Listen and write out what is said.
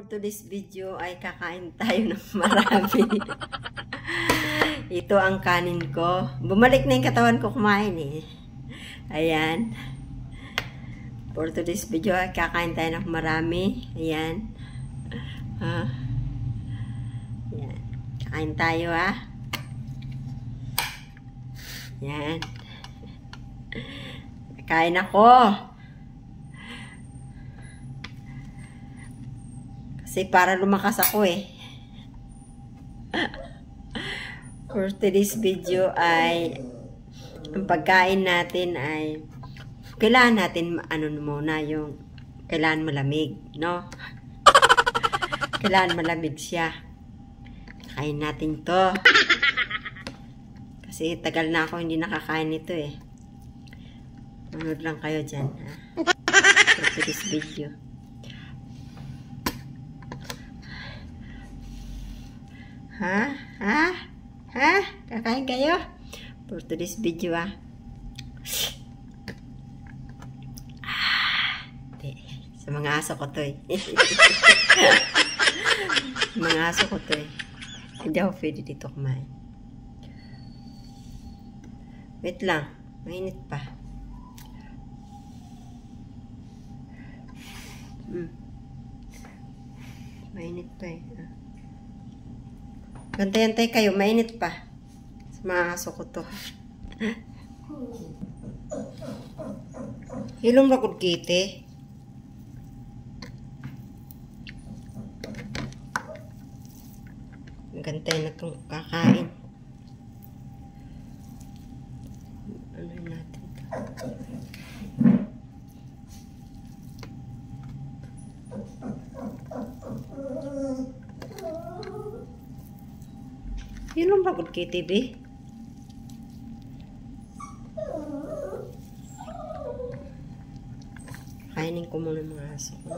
For today's video ay kakain tayo ng marami. Ito ang kanin ko. Bumalik na yung katawan ko kumain eh. Ayan. For today's video ay kakain tayo ng marami. Ayan. Ayan. Kakain tayo ha. Ayan. Kakain ako. Kasi para lumakas ako eh. For today's video ay ang pagkain natin ay kailangan natin muna yung kailangan malamig, no? Kailangan malamig siya. Kain natin to. Kasi tagal na ako hindi nakakain nito eh. Manood lang kayo dyan, ha? For today's video. Ha? Kakain kayo? For today's video, ha? Sa mga aso ko to, eh. Mga aso ko to, eh. Hindi ako pwede dito kumain. Wait lang. Mainit pa. Mainit pa, eh. Gantay-antay kayo, mainit pa. Sa mga aso ko to. Hilom rakod kite. Gantay na itong kakain. Ano natin ito? Hilom rakod kite, be. Kainin ko muna mga aso ko.